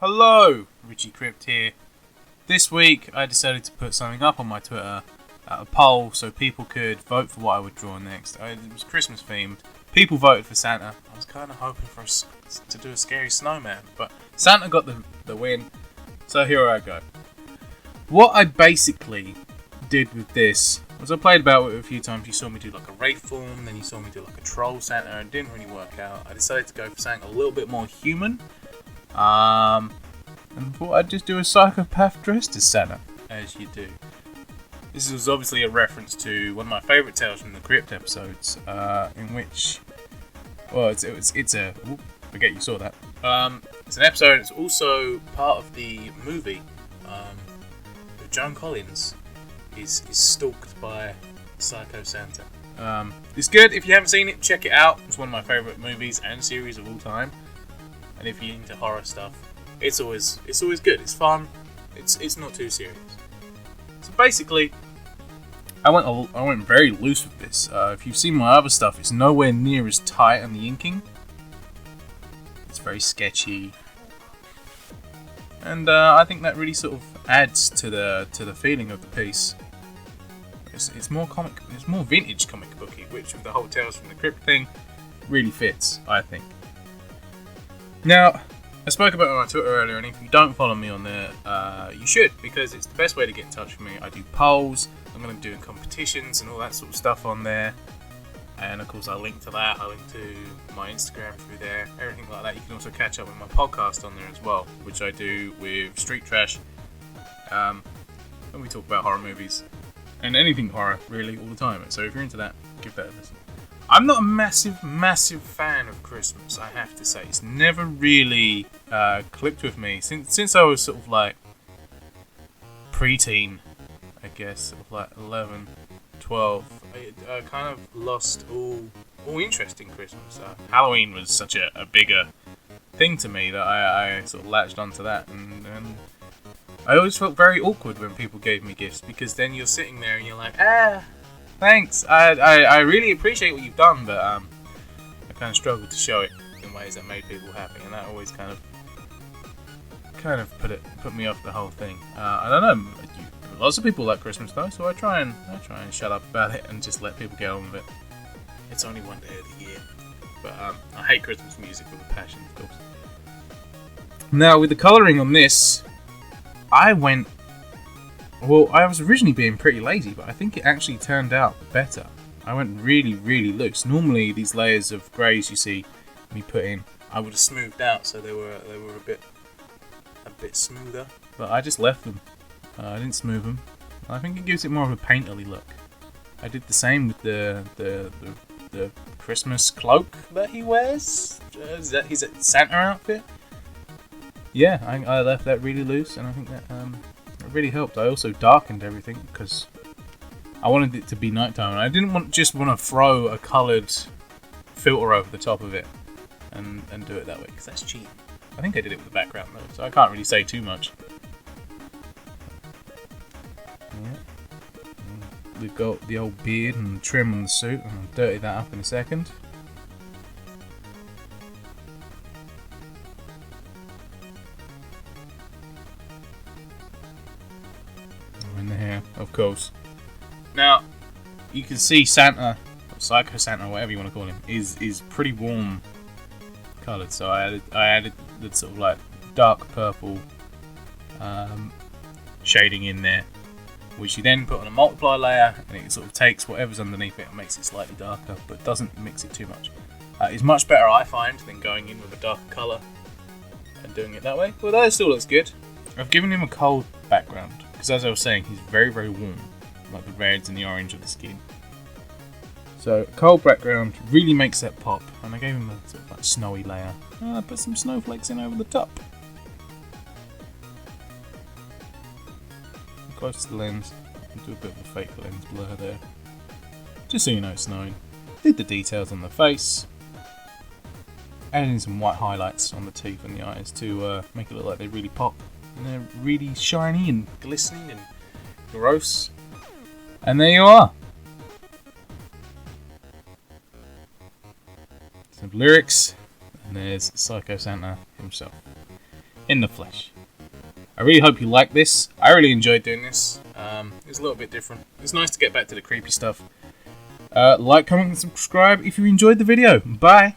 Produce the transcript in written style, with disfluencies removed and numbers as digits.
Hello, RichiCrypt here. This week I decided to put something up on my Twitter, a poll, so people could vote for what I would draw next. It was Christmas themed. People voted for Santa. I was kind of hoping to do a scary snowman, but Santa got the win, so here I go. What I basically did with this was I played about with it a few times. You saw me do like a Wraith form, then you saw me do like a Troll Santa, and it didn't really work out. I decided to go for something a little bit more human. And thought I'd just do a psychopath dressed as Santa, as you do. This was obviously a reference to one of my favourite Tales from the Crypt episodes, in which, well, it's a, forget you saw that. It's an episode. It's also part of the movie. Joan Collins is stalked by Psycho Santa. It's good. If you haven't seen it, check it out. It's one of my favourite movies and series of all time. And if you're into horror stuff, it's always good. It's fun. It's not too serious. So basically, I went very loose with this. If you've seen my other stuff, it's nowhere near as tight on the inking. It's very sketchy, and I think that really sort of adds to the feeling of the piece. It's more vintage comic booky, which with the whole Tales from the Crypt thing really fits, I think. Now, I spoke about it on my Twitter earlier, and if you don't follow me on there, you should, because it's the best way to get in touch with me. I do polls, I'm going to do competitions and all that sort of stuff on there, and of course I link to that, I link to my Instagram through there, everything like that. You can also catch up with my podcast on there as well, which I do with Street Trash, and we talk about horror movies, and anything horror, really, all the time. So if you're into that, give that a listen. I'm not a massive fan of Christmas, I have to say. It's never really clicked with me since I was sort of like preteen, I guess, sort of like 11, 12. I kind of lost all interest in Christmas. Halloween was such a bigger thing to me that I sort of latched onto that, and I always felt very awkward when people gave me gifts, because then you're sitting there and you're like, thanks. I really appreciate what you've done, but I kind of struggled to show it in ways that made people happy, and that always kind of put me off the whole thing. I don't know. Lots of people like Christmas though, so I try and shut up about it and just let people get on with it. It's only one day of the year, but I hate Christmas music with a passion, of course. Now with the colouring on this, I was originally being pretty lazy, but I think it actually turned out better. I went really, really loose. Normally, these layers of greys you see me put in, I would have smoothed out so they were a bit smoother. But I just left them. I didn't smooth them. I think it gives it more of a painterly look. I did the same with the Christmas cloak that he wears. Is that his Santa outfit? Yeah, I left that really loose, and I think that it really helped. I also darkened everything because I wanted it to be nighttime, and I didn't just want to throw a coloured filter over the top of it and do it that way, because that's cheap. I think I did it with the background though, so I can't really say too much. Yeah. We've got the old beard and trim on the suit, and I'll dirty that up in a second. In the hair, of course. Now, you can see Santa, or Psycho Santa, or whatever you want to call him, is pretty warm coloured. So I added the sort of like dark purple shading in there, which you then put on a multiply layer, and it sort of takes whatever's underneath it and makes it slightly darker, but doesn't mix it too much. It's much better, I find, than going in with a darker colour and doing it that way. But that still looks good. I've given him a cold background, because as I was saying, he's very, very warm, like the reds and the orange of the skin. So cold background really makes that pop, and I gave him a sort of like snowy layer. I put some snowflakes in over the top. Close to the lens, do a bit of a fake lens blur there, just so you know it's snowing. Did the details on the face, added in some white highlights on the teeth and the eyes to make it look like they really pop. And they're really shiny and glistening and gross. And there you are. Some lyrics, and there's Psycho Santa himself. in the flesh. I really hope you like this. I really enjoyed doing this. It's a little bit different. It's nice to get back to the creepy stuff. Like, comment, and subscribe if you enjoyed the video. Bye!